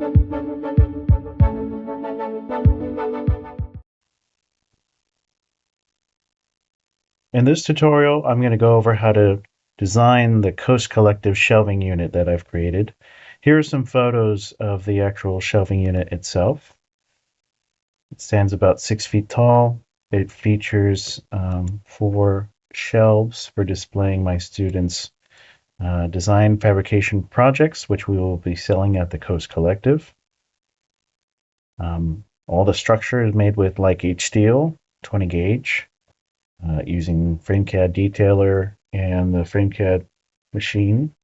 In this tutorial, I'm going to go over how to design the Coast Collective shelving unit that I've created. Here are some photos of the actual shelving unit itself. It stands about 6 feet tall. It features 4 shelves for displaying my students' design fabrication projects, which we will be selling at the Coast Collective. All the structure is made with like H steel, 20 gauge. Using FrameCAD Detailer and the FrameCAD machine.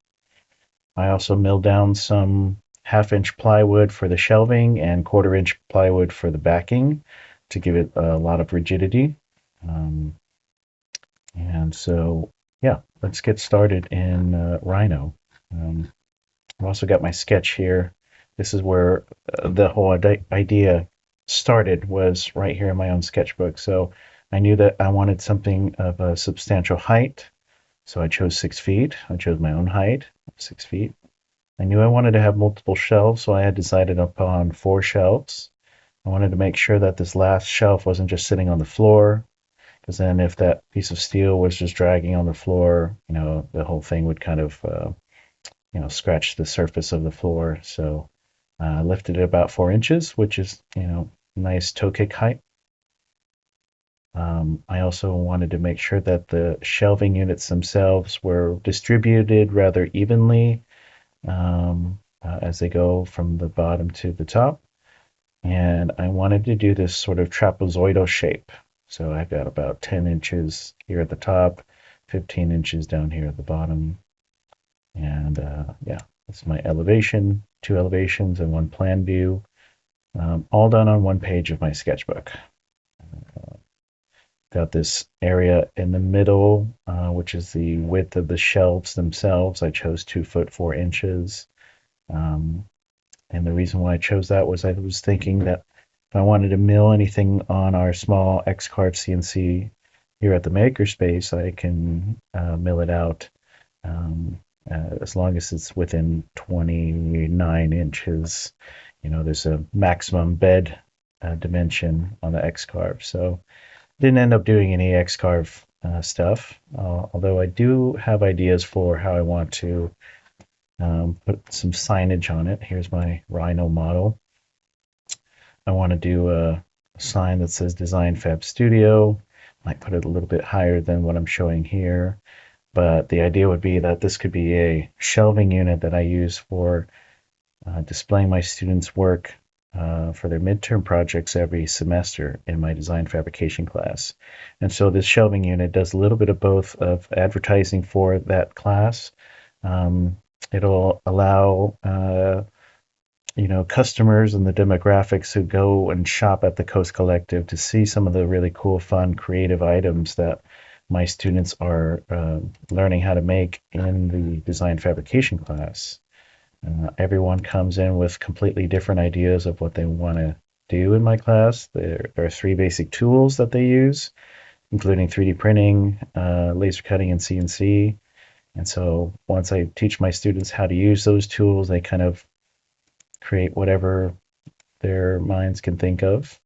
I also milled down some half-inch plywood for the shelving and quarter-inch plywood for the backing to give it a lot of rigidity. And so, yeah, let's get started in Rhino. I've also got my sketch here. This is where the whole idea started, was right here in my own sketchbook. So I knew that I wanted something of a substantial height. So I chose 6 feet. I chose my own height, 6 feet. I knew I wanted to have multiple shelves, so I had decided upon 4 shelves. I wanted to make sure that this last shelf wasn't just sitting on the floor, because then if that piece of steel was just dragging on the floor, the whole thing would kind of scratch the surface of the floor. So I lifted it about 4 inches, which is, nice toe kick height. I also wanted to make sure that the shelving units themselves were distributed rather evenly as they go from the bottom to the top. And I wanted to do this sort of trapezoidal shape. So I've got about 10 inches here at the top, 15 inches down here at the bottom. And yeah, that's my elevation, 2 elevations and 1 plan view, all done on 1 page of my sketchbook. Got this area in the middle, which is the width of the shelves themselves. I chose 2 foot 4 inches. And the reason why I chose that was I was thinking that if I wanted to mill anything on our small X-Carve CNC here at the Makerspace, I can mill it out as long as it's within 29 inches. There's a maximum bed dimension on the X-Carve. So didn't end up doing any X-Carve stuff, although I do have ideas for how I want to put some signage on it. Here's my Rhino model. I want to do a sign that says Design Fab Studio. Might put it a little bit higher than what I'm showing here. But the idea would be that this could be a shelving unit that I use for displaying my students' work for their midterm projects every semester in my design fabrication class. And so this shelving unit does a little bit of both of advertising for that class. It'll allow customers and the demographics who go and shop at the Coast Collective to see some of the really cool, fun, creative items that my students are learning how to make in the design fabrication class. Everyone comes in with completely different ideas of what they want to do in my class. There are 3 basic tools that they use, including 3D printing, laser cutting, and CNC. And so once I teach my students how to use those tools, they kind of create whatever their minds can think of.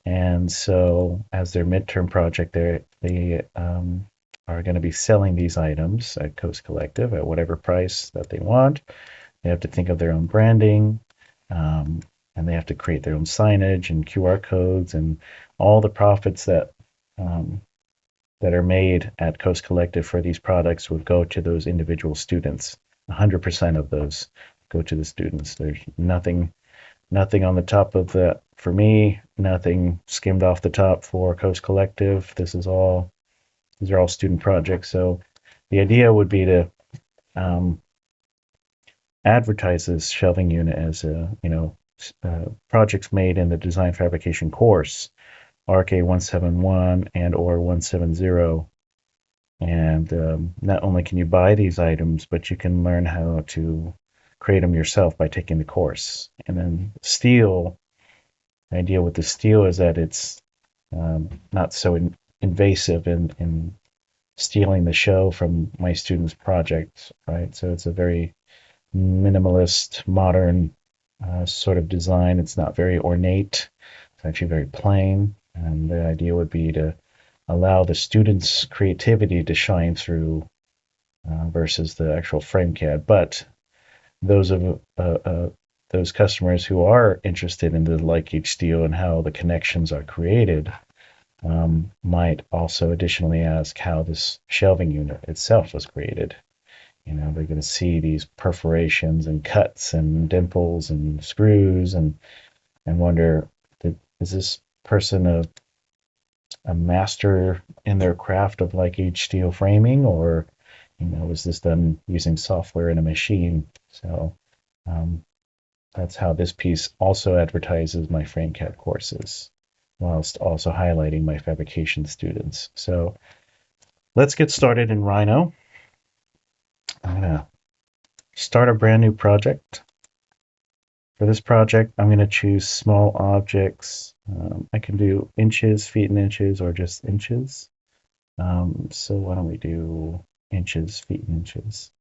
And so as their midterm project, they are going to be selling these items at Coast Collective at whatever price that they want. They have to think of their own branding, and they have to create their own signage and QR codes, and all the profits that are made at Coast Collective for these products would go to those individual students. 100% of those go to the students. There's nothing on the top of that for me, nothing skimmed off the top for Coast Collective. These are all student projects. So the idea would be to advertise this shelving unit as projects made in the design fabrication course, RK171 and or 170. And not only can you buy these items, but you can learn how to create them yourself by taking the course. And then steel, the idea with the steel is that it's not so invasive in stealing the show from my students' projects, right? So it's a very minimalist, modern sort of design. It's not very ornate. It's actually very plain. And the idea would be to allow the students' creativity to shine through versus the actual frame CAD. But those of those customers who are interested in the like each steel and how the connections are created might also additionally ask how this shelving unit itself was created. They're going to see these perforations and cuts and dimples and screws and wonder, is this person a master in their craft of like each steel framing, or was this done using software in a machine? So um, that's how this piece also advertises my FrameCAD courses, whilst also highlighting my fabrication students. So let's get started in Rhino. I'm gonna start a brand new project. For this project, I'm going to choose small objects. I can do inches, feet and inches, or just inches. So why don't we do inches, feet and inches.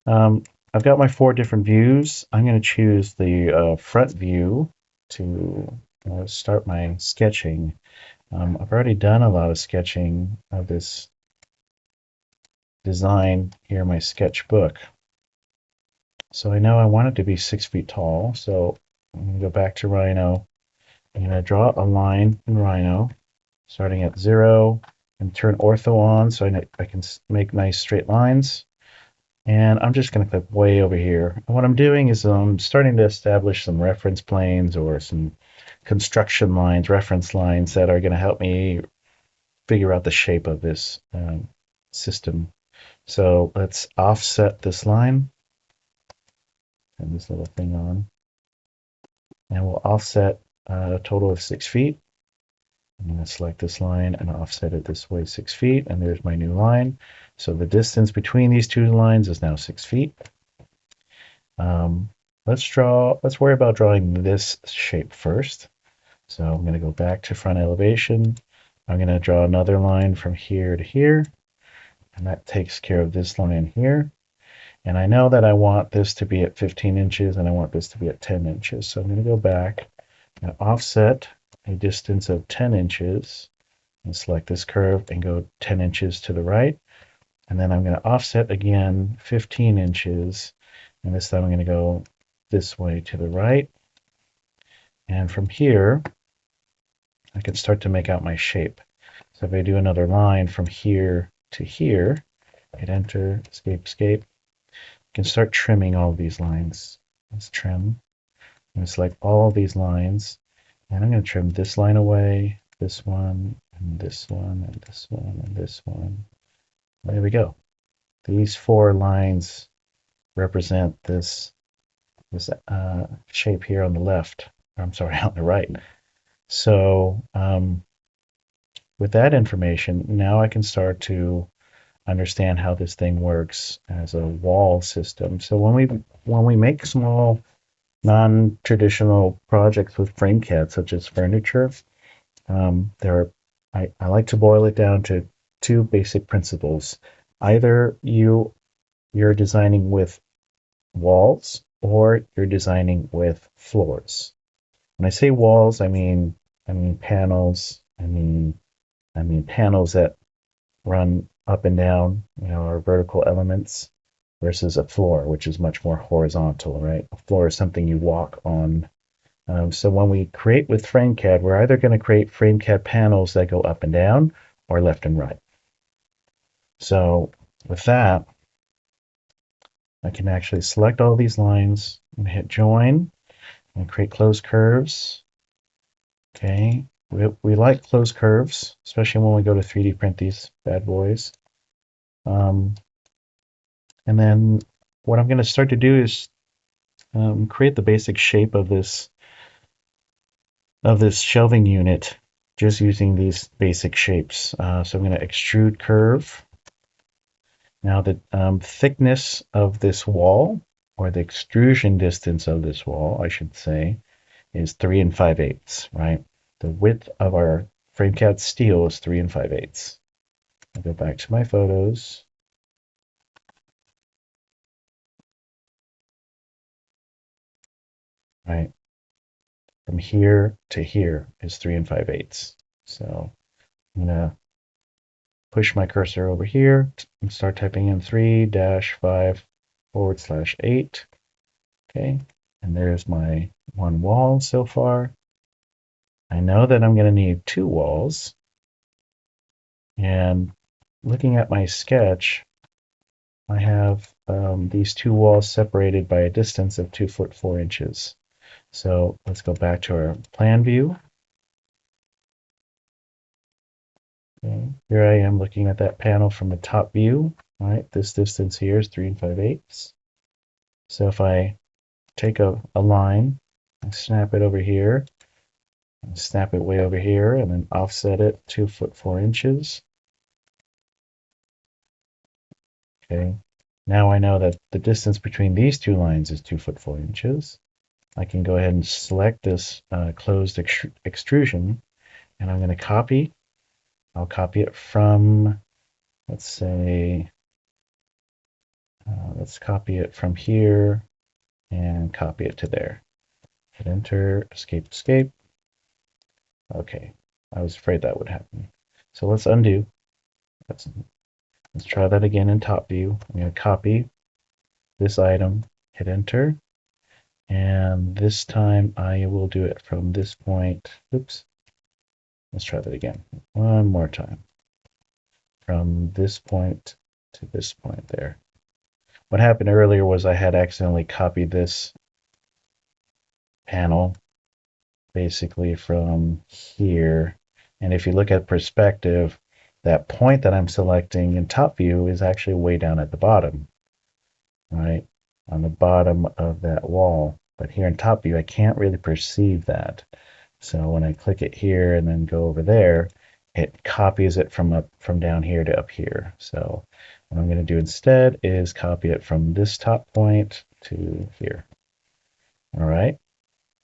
I've got my 4 different views. I'm going to choose the front view to start my sketching. I've already done a lot of sketching of this design here in my sketchbook. So I know I want it to be 6 feet tall. So I'm going to go back to Rhino. I'm going to draw a line in Rhino, starting at 0, and turn ortho on so I can make nice straight lines. And I'm just going to click way over here. And what I'm doing is I'm starting to establish some reference planes or some construction lines, reference lines that are going to help me figure out the shape of this system. So let's offset this line. Turn this little thing on. And we'll offset a total of 6 feet. I'm going to select this line and offset it this way 6 feet, and there's my new line. So the distance between these 2 lines is now 6 feet. Let's worry about drawing this shape first. So I'm going to go back to front elevation. I'm going to draw another line from here to here, and that takes care of this line here. And I know that I want this to be at 15 inches and I want this to be at 10 inches. So I'm going to go back and offset a distance of 10 inches and select this curve and go 10 inches to the right. And then I'm going to offset again 15 inches. And this time I'm going to go this way to the right. And from here, I can start to make out my shape. So if I do another line from here to here, hit enter, escape, escape, I can start trimming all of these lines. Let's trim. I'm going to select all of these lines. And I'm going to trim this line away, this one, and this one, and this one, and this one. There we go. These 4 lines represent this shape here on the left. I'm sorry, on the right. So with that information, now I can start to understand how this thing works as a wall system. So when we make small non-traditional projects with FrameCAD, such as furniture, I like to boil it down to 2 basic principles. Either you're designing with walls or you're designing with floors. When I say walls, I mean panels. I mean panels that run up and down, or vertical elements, versus a floor, which is much more horizontal, right? A floor is something you walk on. So when we create with FrameCAD, we're either going to create FrameCAD panels that go up and down or left and right. So with that, I can actually select all these lines and hit join and create closed curves. Okay, we like closed curves, especially when we go to 3D print these bad boys. And then what I'm going to start to do is create the basic shape of this shelving unit just using these basic shapes. So I'm going to extrude curve. Now the thickness of this wall, or the extrusion distance of this wall, I should say, is 3 5/8, right? The width of our FrameCAD steel is 3 5/8. I'll go back to my photos. right? From here to here is 3 and 5/8. So I'm going to push my cursor over here and start typing in 3-5/8. Okay, and there's my one wall so far. I know that I'm going to need two walls. And looking at my sketch, I have these two walls separated by a distance of 2 foot 4 inches. So let's go back to our plan view. Okay. Here I am looking at that panel from the top view. All right, this distance here is 3 and 5/8. So if I take a line and snap it over here, and snap it way over here, and then offset it 2 foot 4 inches. Okay. Now I know that the distance between these two lines is 2 foot 4 inches. I can go ahead and select this closed extrusion, and I'm going to copy. I'll copy it from, let's say, let's copy it from here and copy it to there. Hit enter, escape, escape. Okay, I was afraid that would happen. So let's undo. Let's try that again in top view. I'm going to copy this item, hit enter, and this time I will do it from this point. Oops. Let's try that again. One more time. From this point to this point there. What happened earlier was I had accidentally copied this panel basically from here. And if you look at perspective, that point that I'm selecting in top view is actually way down at the bottom, right? On the bottom of that wall. But here in top view, I can't really perceive that. So when I click it here and then go over there, it copies it from down here to up here. So what I'm going to do instead is copy it from this top point to here. All right.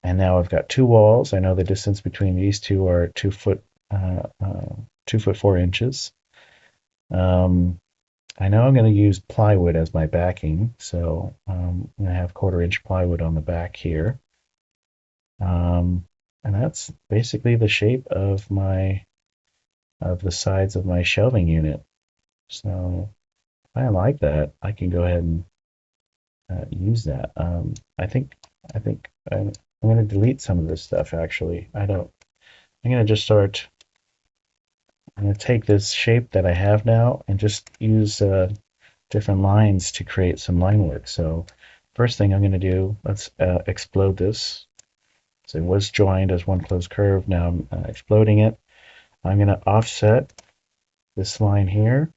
And now I've got two walls. I know the distance between these two are 2 foot 4 inches. I know I'm going to use plywood as my backing, so I'm going to have 1/4 inch plywood on the back here. And that's basically the shape of the sides of my shelving unit. So if I like that, I can go ahead and use that. I think I'm going to delete some of this stuff actually. I'm going to just start. I'm going to take this shape that I have now and just use different lines to create some line work. So first thing I'm going to do, let's explode this. So it was joined as one closed curve. Now I'm exploding it. I'm going to offset this line here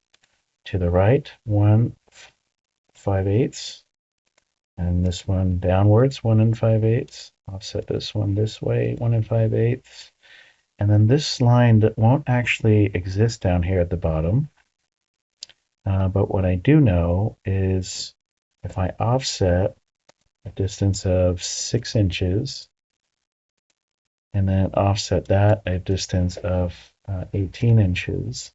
to the right, 1 5/8, and this one downwards, 1 5/8. Offset this one this way, 1 5/8. And then this line that won't actually exist down here at the bottom. But what I do know is if I offset a distance of 6 inches, and then offset that a distance of 18 inches,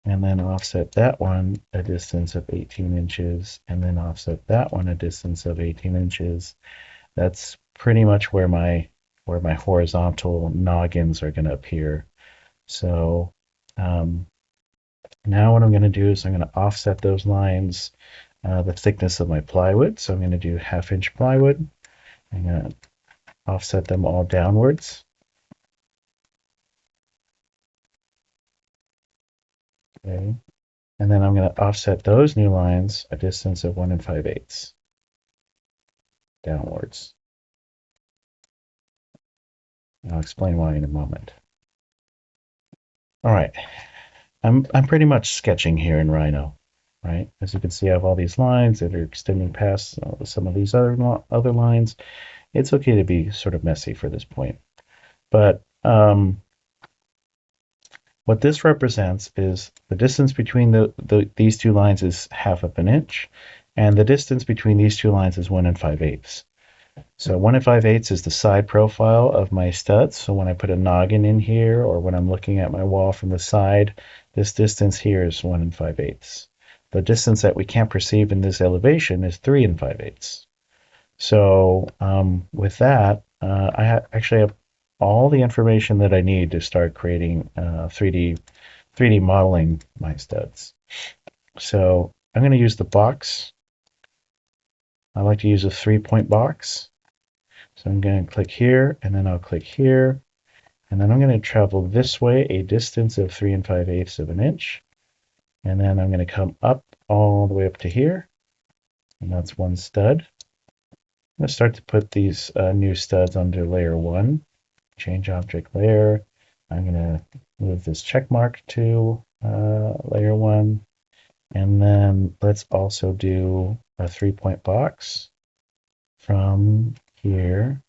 and then offset that one a distance of 18 inches, and then offset that one a distance of 18 inches, that's pretty much where my horizontal noggins are going to appear. So now what I'm going to do is I'm going to offset those lines the thickness of my plywood. So I'm going to do 1/2 inch plywood. I'm going to offset them all downwards. Okay. And then I'm going to offset those new lines a distance of 1 5/8 downwards. I'll explain why in a moment. All right. I'm pretty much sketching here in Rhino, right? As you can see, I have all these lines that are extending past some of these other lines. It's okay to be sort of messy for this point. But what this represents is the distance between these two lines is 1/2 inch, and the distance between these two lines is 1 5/8. So 1 5/8 is the side profile of my studs. So when I put a noggin in here, or when I'm looking at my wall from the side, this distance here is 1 5/8. The distance that we can't perceive in this elevation is 3 5/8. So with that, actually have all the information that I need to start creating 3D modeling my studs. So I'm going to use the box. I like to use a 3-point box. So I'm going to click here, and then I'll click here, and then I'm going to travel this way a distance of 3 5/8 of an inch, and then I'm going to come up all the way up to here, and that's one stud. I'm going to start to put these new studs onto layer 1. Change object layer. I'm going to move this check mark to layer 1. And then let's also do a 3-point box from here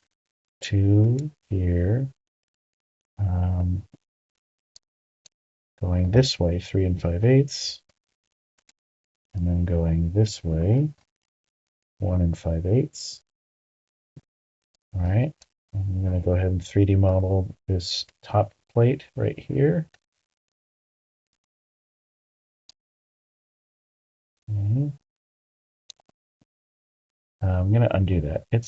to here, going this way 3 5/8, and then going this way 1 5/8. All right, I'm going to go ahead and 3D model this top plate right here. Okay. I'm going to undo that. I'm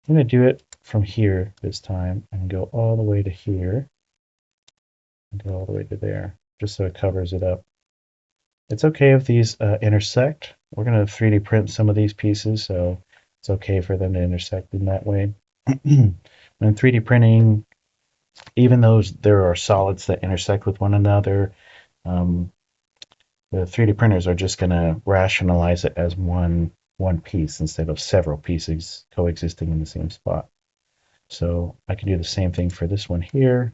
going to do it from here this time and go all the way to here and go all the way to there, just so it covers it up. It's okay if these intersect. We're going to 3D print some of these pieces, so it's okay for them to intersect in that way. When 3D printing, even though there are solids that intersect with one another, um, the 3D printers are just going to rationalize it as one piece instead of several pieces coexisting in the same spot. So I can do the same thing for this one here.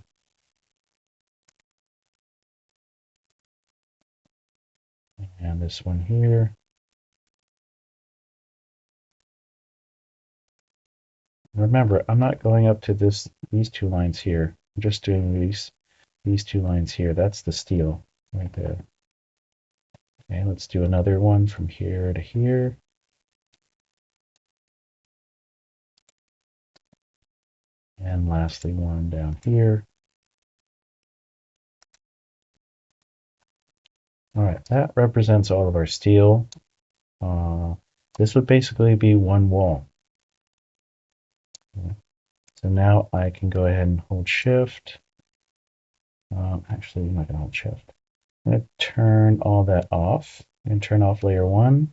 And this one here. Remember, I'm not going up to these two lines here. I'm just doing these two lines here. That's the steel right there. Okay, let's do another one from here to here. And lastly, one down here. All right, that represents all of our steel. This would basically be one wall. Okay. So now I can go ahead and hold Shift. Actually, I'm not going to hold Shift. I'm going to turn all that off and turn off layer 1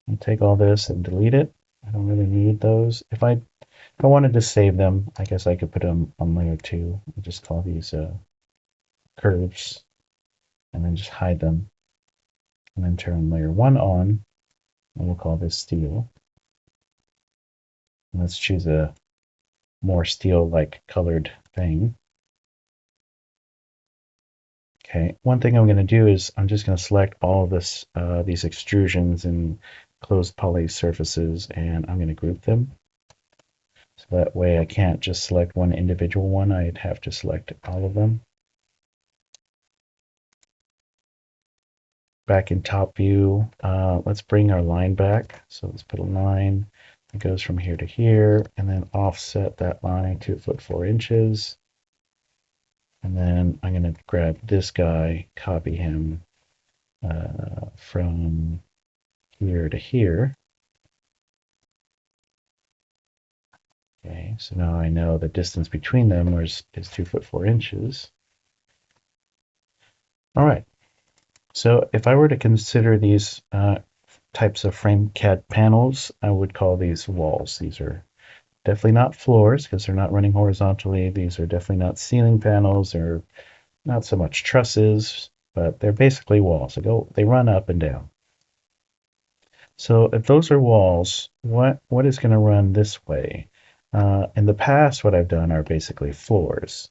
and take all this and delete it. I don't really need those. If I wanted to save them, I guess I could put them on layer 2 and just call these curves and then just hide them. And then turn layer 1 on, and we'll call this steel. And let's choose a more steel-like colored thing. Okay, one thing I'm going to do is I'm just going to select all of this, these extrusions and closed poly surfaces, and I'm going to group them. So that way I can't just select one individual one, I'd have to select all of them. Back in top view, let's bring our line back. So let's put a line that goes from here to here, and then offset that line 2 foot 4 inches. And then I'm going to grab this guy, copy him from here to here. Okay, so now I know the distance between them is 2 foot 4 inches. All right, so if I were to consider these types of frame CAD panels, I would call these walls. These are definitely not floors because they're not running horizontally. These are definitely not ceiling panels or not so much trusses, but they're basically walls. They run up and down. So if those are walls, what is going to run this way? In the past, what I've done are basically floors.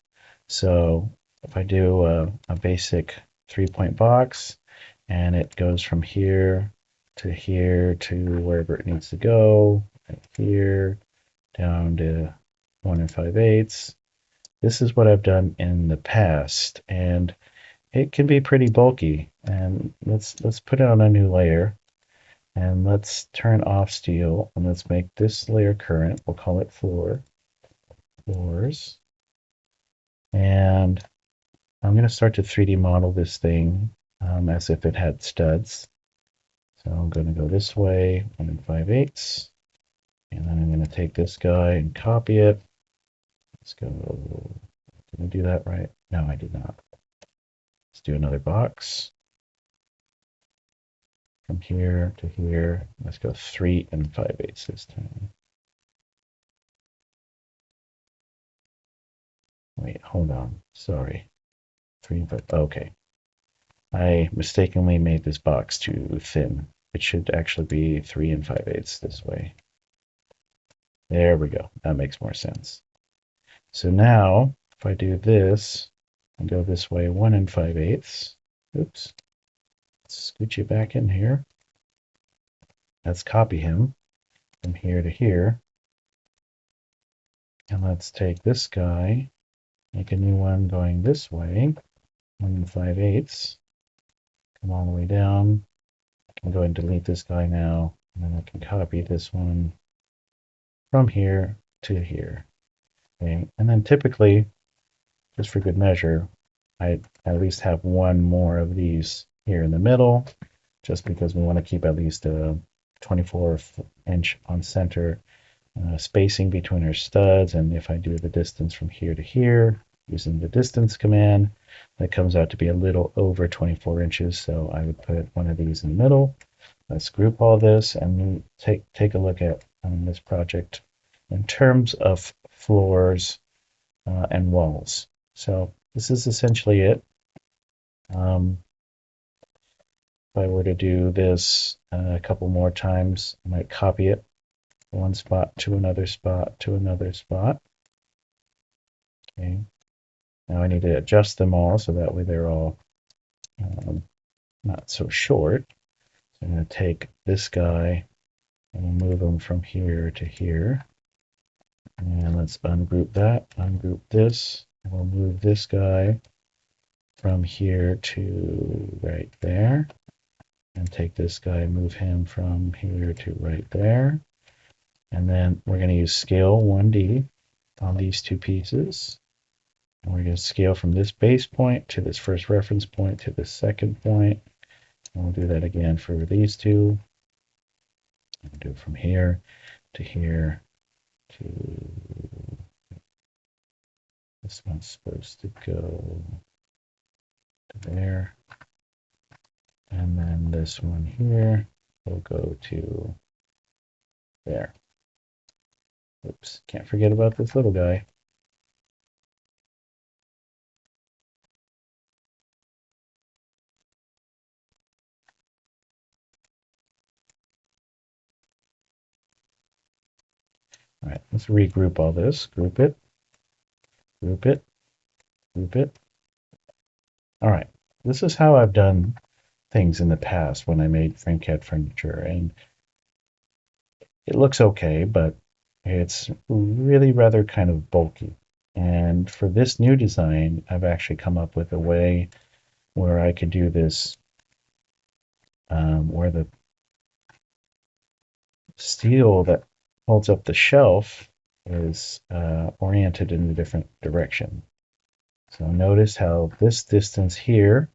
So if I do a basic 3-point box and it goes from here to wherever it needs to go, right here, down to 1 5/8. This is what I've done in the past, and it can be pretty bulky. And let's put it on a new layer, and let's turn off steel, and let's make this layer current. We'll call it floors. And I'm going to start to 3D model this thing as if it had studs. So I'm going to go this way, 1 5/8, and then I'm going to to take this guy and copy it. Let's go. Did I do that right? No, I did not. Let's do another box. From here to here. Let's go 3 5/8 this time. Wait, hold on. Sorry. 3 5. Okay. I mistakenly made this box too thin. It should actually be 3 5/8 this way. There we go. That makes more sense. So now, if I do this and go this way 1 5/8, oops, let's scooch it back in here. Let's copy him from here to here. And let's take this guy, make a new one going this way, 1 5/8, come all the way down. I'm going to delete this guy now, and then I can copy this one from here to here. Okay, and then typically, just for good measure, I at least have one more of these here in the middle, just because we want to keep at least a 24-inch on center spacing between our studs. And if I do the distance from here to here using the distance command, that comes out to be a little over 24 inches. So I would put one of these in the middle. Let's group all this and take a look at this project in terms of floors and walls. So this is essentially it. If I were to do this a couple more times, I might copy it one spot to another spot to another spot. Okay. Now I need to adjust them all so that way they're all not so short. So I'm going to take this guy and we'll move them from here to here. And let's ungroup that, ungroup this, and we'll move this guy from here to right there. And take this guy, move him from here to right there. And then we're going to use scale 1D on these two pieces. And we're going to scale from this base point to this first reference point to the second point. And we'll do that again for these two. We'll do it from here to here to... This one's supposed to go to there. And then this one here will go to there. Oops, can't forget about this little guy. All right, let's regroup all this. Group it, group it, group it. All right, this is how I've done things in the past when I made frame cat furniture, and it looks okay, but it's really rather kind of bulky. And for this new design, I've actually come up with a way where I could do this where the steel that holds up the shelf is oriented in a different direction. So notice how this distance here,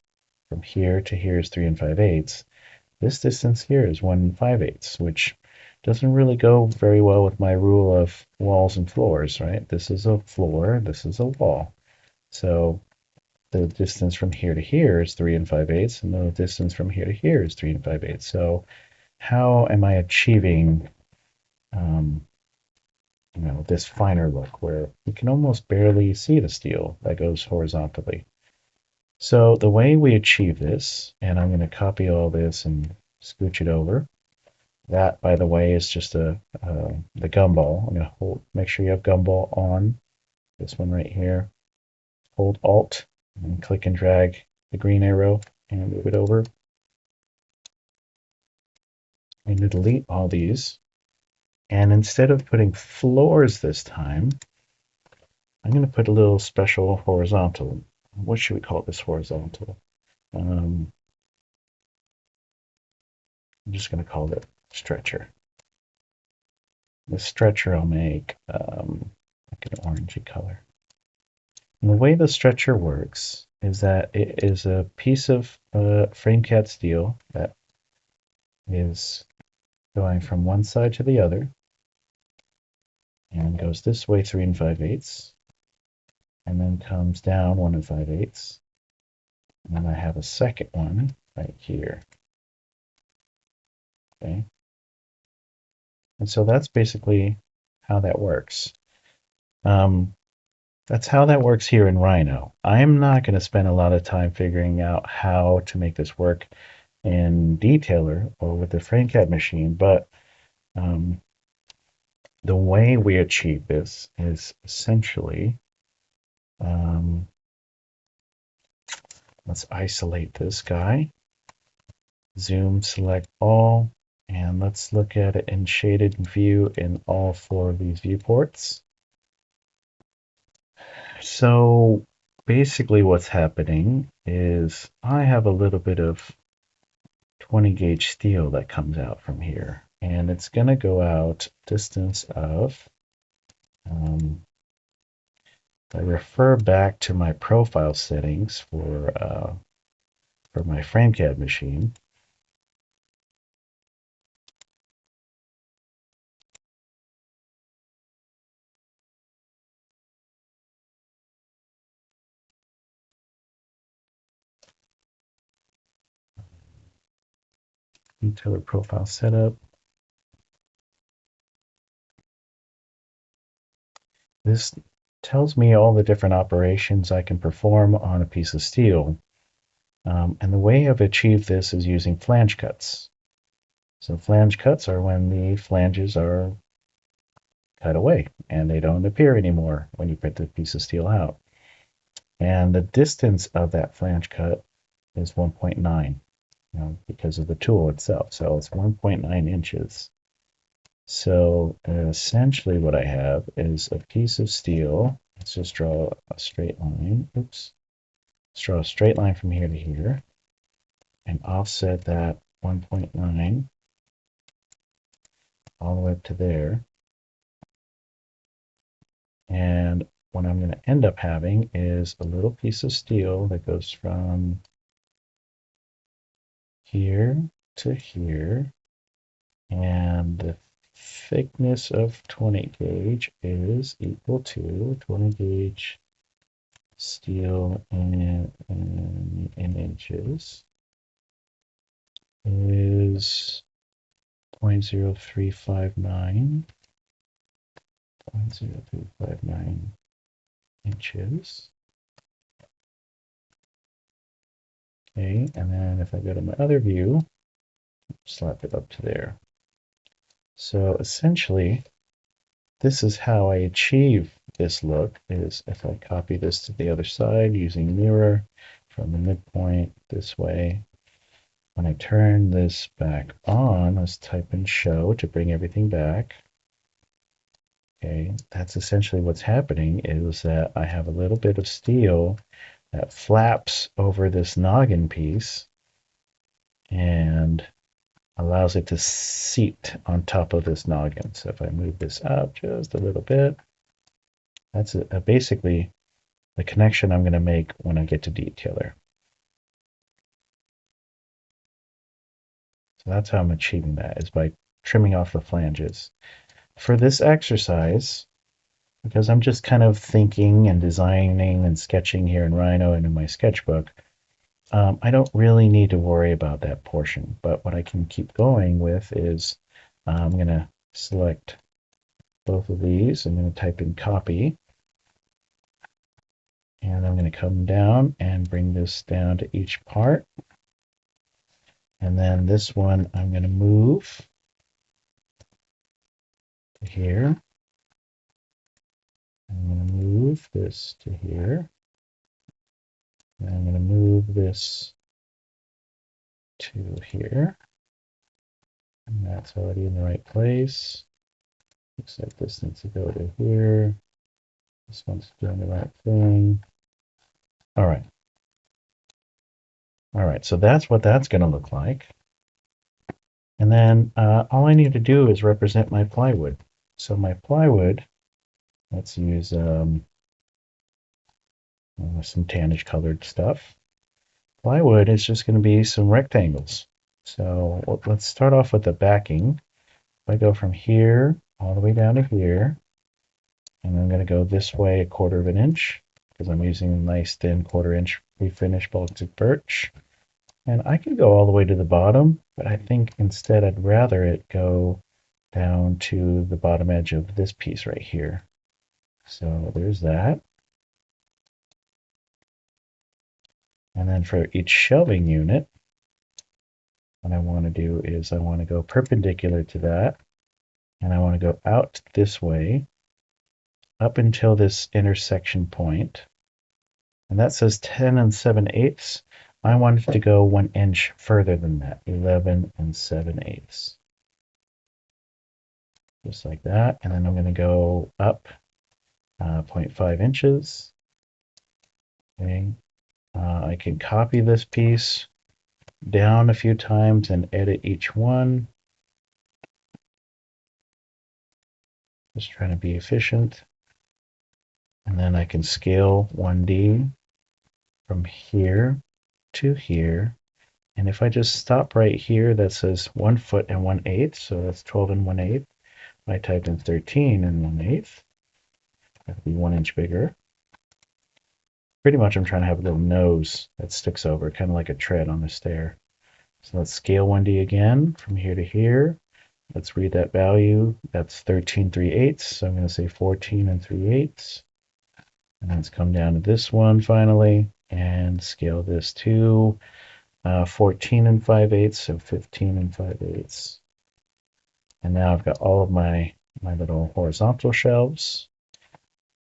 from here to here is 3 5/8. This distance here is 1 5/8, which doesn't really go very well with my rule of walls and floors, right? This is a floor, this is a wall. So the distance from here to here is 3 5/8, and the distance from here to here is 3 5/8. So how am I achieving this finer look where you can almost barely see the steel that goes horizontally? So the way we achieve this, and I'm going to copy all this and scooch it over. That, by the way, is just the gumball. I'm going to make sure you have gumball on. This one right here. Hold Alt and click and drag the green arrow and move it over. I'm going to delete all these. And instead of putting floors this time, I'm going to put a little special horizontal. What should we call this horizontal? I'm just going to call it stretcher. The stretcher I'll make like an orangey color. And the way the stretcher works is that it is a piece of frame cat steel that is going from one side to the other. and goes this way 3 5/8, and then comes down 1 5/8, and then I have a second one right here. Okay, and so that's basically how that works. That's how that works here in Rhino. I'm not going to spend a lot of time figuring out how to make this work in Detailer or with the FrameCAD machine, but the way we achieve this is essentially, let's isolate this guy, zoom, select all, and let's look at it in shaded view in all 4 of these viewports. So basically what's happening is I have a little bit of 20 gauge steel that comes out from here, and it's going to go out distance of, I refer back to my profile settings for my FrameCAD machine. Detailer profile setup. This tells me all the different operations I can perform on a piece of steel. And the way I've achieved this is using flange cuts. So flange cuts are when the flanges are cut away and they don't appear anymore when you print the piece of steel out. And the distance of that flange cut is 1.9, because of the tool itself. So it's 1.9 inches. So essentially what I have is a piece of steel. Let's just draw a straight line. Oops. Let's draw a straight line from here to here and offset that 1.9 all the way up to there. And what I'm going to end up having is a little piece of steel that goes from here to here. And the thickness of 20 gauge is equal to 20 gauge steel in inches is 0.0359 inches. Okay, and then if I go to my other view, slap it up to there. So essentially, this is how I achieve this look, is if I copy this to the other side using mirror from the midpoint this way. When I turn this back on, let's type in show to bring everything back. Okay, that's essentially what's happening, is that I have a little bit of steel that flaps over this noggin piece and allows it to seat on top of this noggin. So if I move this up just a little bit, that's basically the connection I'm going to make when I get to Detailer. So that's how I'm achieving that, is by trimming off the flanges. For this exercise, because I'm just kind of thinking and designing and sketching here in Rhino and in my sketchbook, I don't really need to worry about that portion. But what I can keep going with is I'm going to select both of these. I'm going to type in copy. And I'm going to come down and bring this down to each part. And then this one I'm going to move to here. I'm going to move this to here. And I'm going to move this to here. And that's already in the right place. Except this needs to go to here. This one's doing the right thing. All right. All right, so that's what that's going to look like. And then all I need to do is represent my plywood. So my plywood, let's use some tannish colored stuff. Plywood is just going to be some rectangles. So let's start off with the backing. If I go from here all the way down to here, And I'm going to go this way 1/4 of an inch because I'm using a nice thin 1/4 inch refinish Baltic birch. And I can go all the way to the bottom, but I think instead I'd rather it go down to the bottom edge of this piece right here. So there's that. And then for each shelving unit, what I want to do is I want to go perpendicular to that, and I want to go out this way up until this intersection point. And that says 10 7/8. I want it to go 1 inch further than that, 11 7/8. Just like that. And then I'm going to go up 0.5 inches. Okay. I can copy this piece down a few times and edit each one. Just trying to be efficient. And then I can scale 1D from here to here. And if I just stop right here, that says 1 foot and 1/8, so that's 12 and 1/8. I type in 13 and 1/8. That'd be 1 inch bigger. Pretty much I'm trying to have a little nose that sticks over, kind of like a tread on a stair. So let's scale 1D again from here to here. Let's read that value. That's 13 3/8. So I'm going to say 14 and 3/8. And let's come down to this one finally and scale this to 14 and 5/8, so 15 and 5/8. And now I've got all of my little horizontal shelves.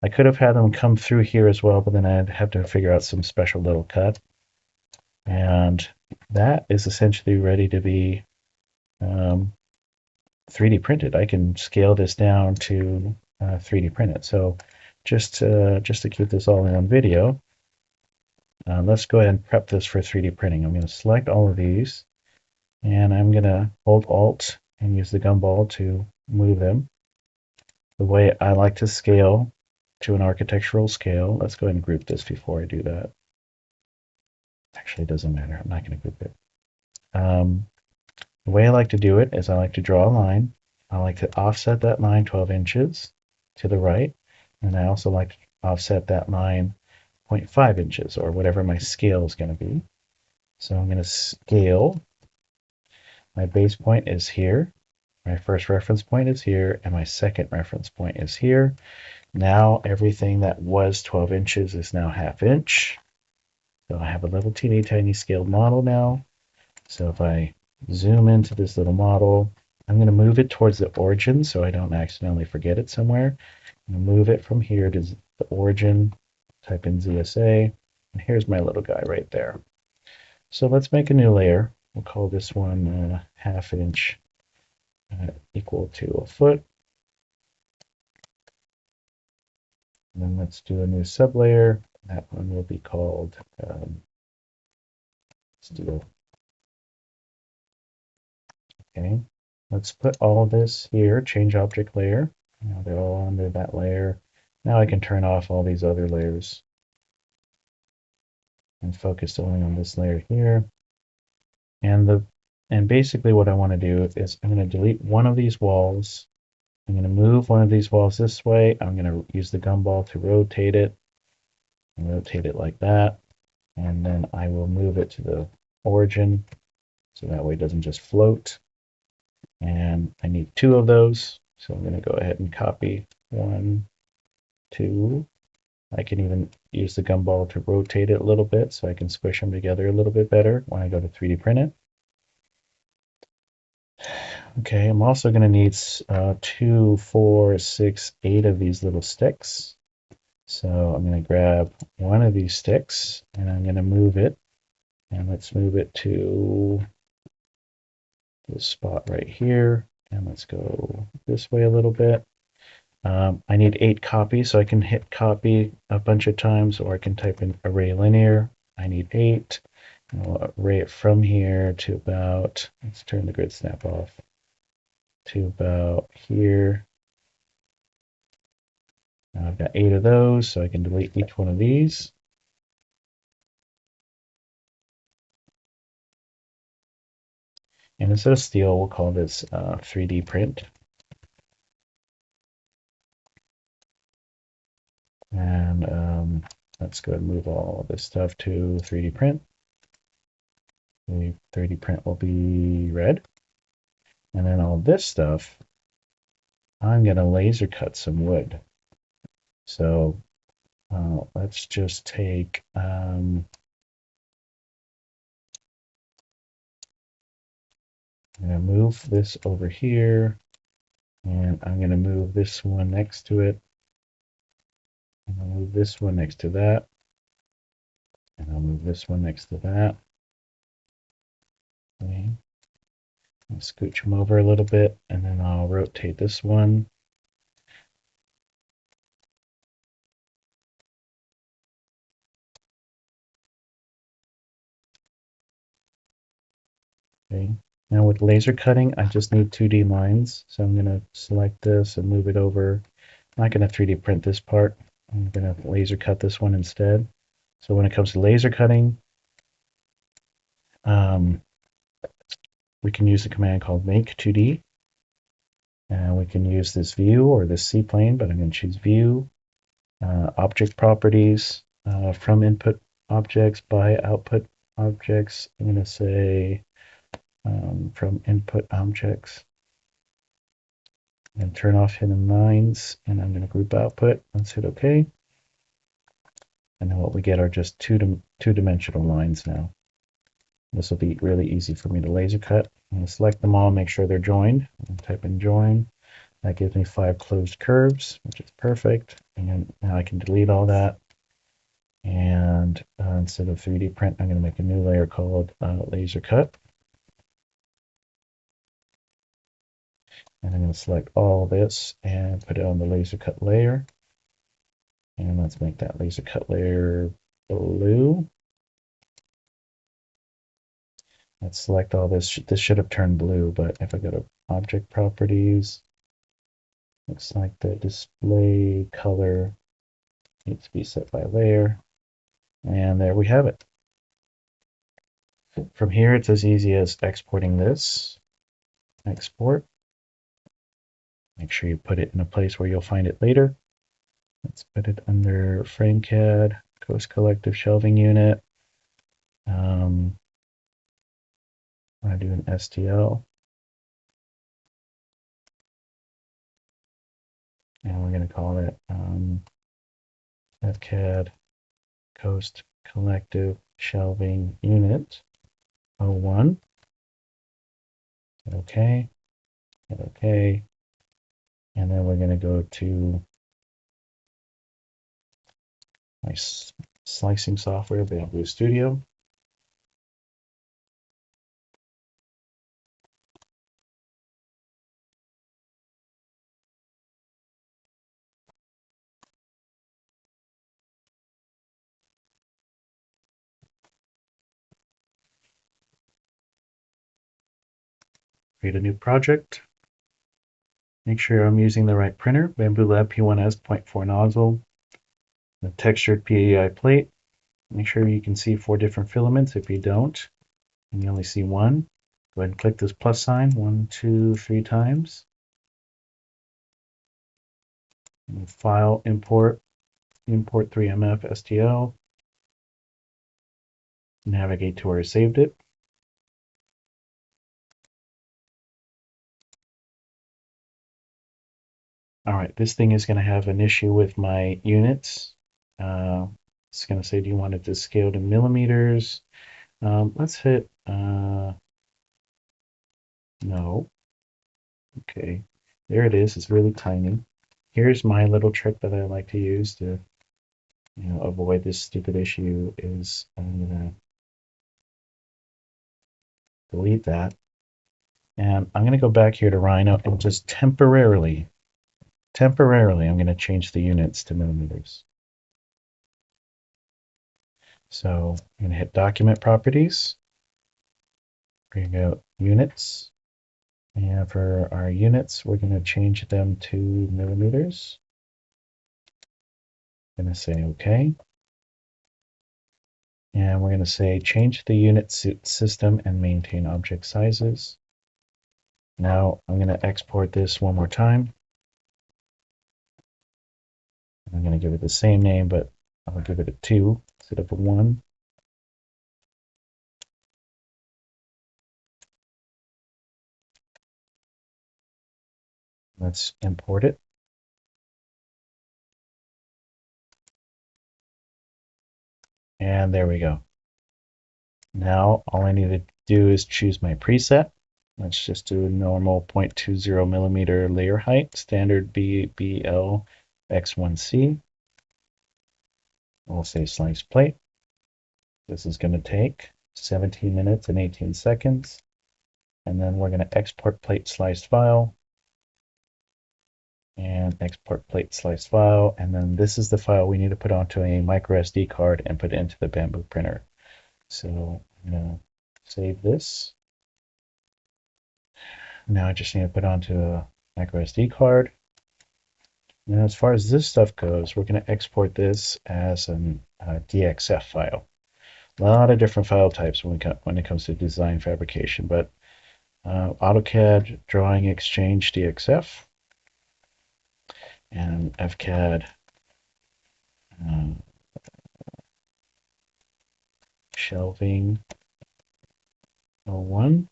I could have had them come through here as well, but then I'd have to figure out some special little cut. And that is essentially ready to be 3D printed. I can scale this down to 3D print it. So just to keep this all in on video, let's go ahead and prep this for 3D printing. I'm going to select all of these, and I'm going to hold Alt and use the gumball to move them. The way I like to scale to an architectural scale, let's go ahead and group this before I do that. Actually, it doesn't matter. I'm not going to group it. The way I like to do it is I like to draw a line. I like to offset that line 12 inches to the right. And I also like to offset that line 0.5 inches or whatever my scale is going to be. So I'm going to scale. My base point is here. My first reference point is here. And my second reference point is here. Now everything that was 12 inches is now 1/2 inch. So I have a little teeny tiny scaled model now. So if I zoom into this little model, I'm going to move it towards the origin so I don't accidentally forget it somewhere. I'm going to move it from here to the origin, type in ZSA, and here's my little guy right there. So let's make a new layer. We'll call this one 1/2 inch equal to a foot. And then let's do a new sublayer. That one will be called steel. Okay, let's put all of this here, change object layer. Now they're all under that layer. Now I can turn off all these other layers and focus only on this layer here. And basically what I want to do is I'm going to delete one of these walls. I'm going to move one of these walls this way. I'm going to use the gumball to rotate it and rotate it like that. And then I will move it to the origin so that way it doesn't just float. And I need 2 of those. So I'm going to go ahead and copy 1, 2. I can even use the gumball to rotate it a little bit so I can squish them together a little bit better when I go to 3D print it. Okay, I'm also going to need 2, 4, 6, 8 of these little sticks. So I'm going to grab one of these sticks and I'm going to move it. And let's move it to this spot right here. And let's go this way a little bit. I need 8 copies, so I can hit copy a bunch of times, or I can type in array linear. I need 8. And I'll array it from here to about, let's turn the grid snap off, to about here. Now I've got 8 of those, so I can delete each one of these. And instead of steel, we'll call this 3D print. And let's go ahead and move all this stuff to 3D print. The 3D print will be red. And then all this stuff, I'm going to laser cut some wood. So let's just take, I'm going to move this over here, and I'm going to move this one next to it. And I'll move this one next to that. And I'll move this one next to that. Okay. I'll scooch them over a little bit, and then I'll rotate this one. Okay. Now with laser cutting, I just need 2D lines. So I'm going to select this and move it over. I'm not going to 3D print this part. I'm going to laser cut this one instead. So when it comes to laser cutting, we can use a command called make 2D. And we can use this view or this C-plane, but I'm going to choose view, object properties, from input objects, by output objects. I'm going to say from input objects, and turn off hidden lines, and I'm going to group output. Let's hit OK. And then what we get are just two-dimensional lines now. This will be really easy for me to laser cut. I'm going to select them all, make sure they're joined, and type in join. That gives me 5 closed curves, which is perfect. And now I can delete all that. And instead of 3D print, I'm going to make a new layer called laser cut. And I'm going to select all this and put it on the laser cut layer. And let's make that laser cut layer blue. Let's select all this. This should have turned blue, but if I go to object properties, looks like the display color needs to be set by layer. And there we have it. From here, it's as easy as exporting this. Export. Make sure you put it in a place where you'll find it later. Let's put it under FrameCAD, Coast Collective Shelving Unit. I'm going to do an STL. And we're going to call it FCAD Coast Collective Shelving Unit 01. Hit OK. Hit OK. And then we're going to go to my slicing software, Bamboo Studio. Create a new project. Make sure I'm using the right printer, Bamboo Lab P1S 0.4 nozzle, the textured PEI plate. Make sure you can see 4 different filaments. If you don't, and you only see one, go ahead and click this plus sign 1, 2, 3 times. And file, import 3MF STL. Navigate to where I saved it. All right, this thing is going to have an issue with my units. It's going to say, do you want it to scale to millimeters? Let's hit no. Okay, there it is. It's really tiny. Here's my little trick that I like to use to, avoid this stupid issue. Is I'm gonna delete that, and I'm gonna go back here to Rhino and just temporarily, I'm gonna change the units to millimeters. So I'm gonna hit Document Properties. We're gonna go Units. And for our units, we're going to change them to millimeters. I'm going to say OK. And we're going to say change the unit system and maintain object sizes. Now I'm going to export this one more time. I'm going to give it the same name, but I'll give it a 2 instead of a 1. Let's import it. And there we go. Now all I need to do is choose my preset. Let's just do a normal 0.20 millimeter layer height, standard BBL X1C. We'll say slice plate. This is going to take 17 minutes and 18 seconds. And then we're going to export plate sliced file. And export plate sliced file. And then this is the file we need to put onto a micro SD card and put into the Bamboo printer. So I'm going to save this. Now I just need to put onto a micro SD card. Now as far as this stuff goes, we're going to export this as an DXF file. A lot of different file types when it comes to design fabrication, but AutoCAD Drawing Exchange DXF and FCAD Shelving 01.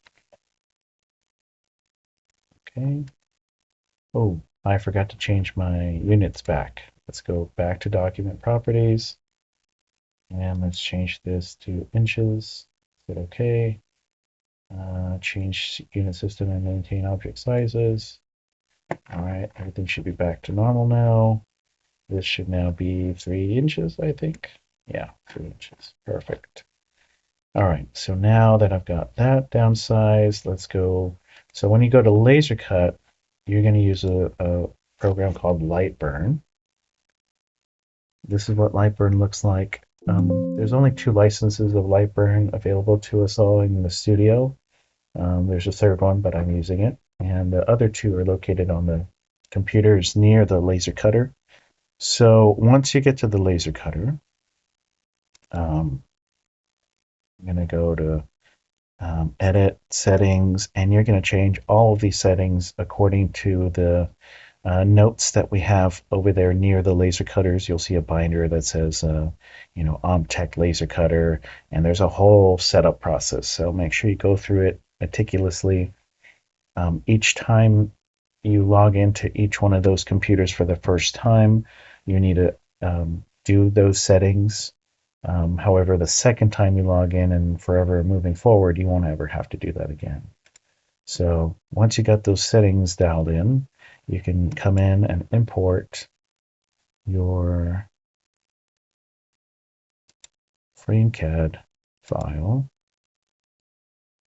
Okay. Oh, I forgot to change my units back. Let's go back to document properties. And let's change this to inches. Is it okay? Change unit system and maintain object sizes. All right, everything should be back to normal now. This should now be 3 inches, I think. Yeah, 3 inches. Perfect. All right, so now that I've got that downsized, let's go. So when you go to laser cut, you're going to use a program called Lightburn. This is what Lightburn looks like. There's only 2 licenses of Lightburn available to us all in the studio. There's a third one, but I'm using it. And the other 2 are located on the computers near the laser cutter. So once you get to the laser cutter, I'm going to go to edit settings, and you're going to change all of these settings according to the notes that we have over there near the laser cutters. You'll see a binder that says, OMTech laser cutter, and there's a whole setup process. So make sure you go through it meticulously. Each time you log into each one of those computers for the first time, you need to do those settings. However, the second time you log in and forever moving forward, you won't ever have to do that again. So once you got those settings dialed in, you can come in and import your FrameCAD file,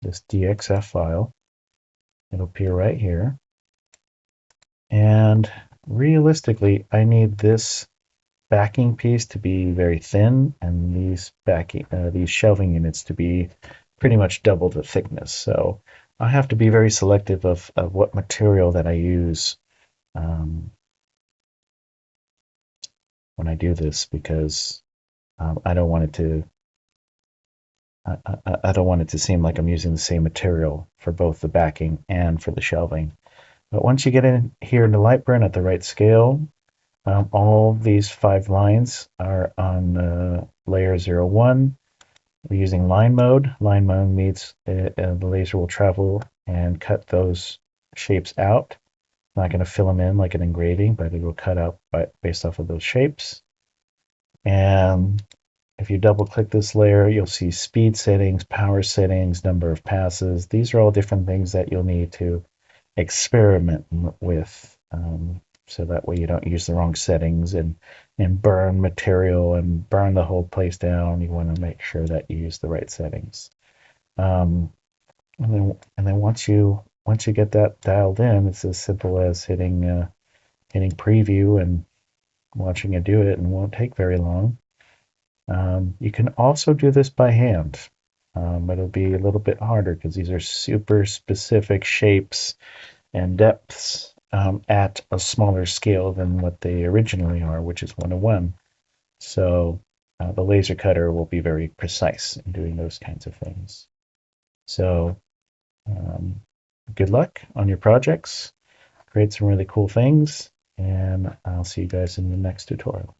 this DXF file. It'll appear right here. And realistically, I need this backing piece to be very thin, and these shelving units to be pretty much double the thickness. So I have to be very selective of what material that I use when I do this, because I don't want it to. I don't want it to seem like I'm using the same material for both the backing and for the shelving. But once you get in here in the Lightburn at the right scale, all these 5 lines are on layer 01. We're using line mode. Line mode means the laser will travel and cut those shapes out. I'm not going to fill them in like an engraving, but it will cut out based off of those shapes. And if you double click this layer, you'll see speed settings, power settings, number of passes. These are all different things that you'll need to experiment with, so that way you don't use the wrong settings and burn material and burn the whole place down. You want to make sure that you use the right settings. And then once you get that dialed in, it's as simple as hitting preview and watching it do it, and won't take very long. You can also do this by hand. It'll be a little bit harder because these are super specific shapes and depths at a smaller scale than what they originally are, which is 1:1. So the laser cutter will be very precise in doing those kinds of things. So good luck on your projects. Create some really cool things, and I'll see you guys in the next tutorial.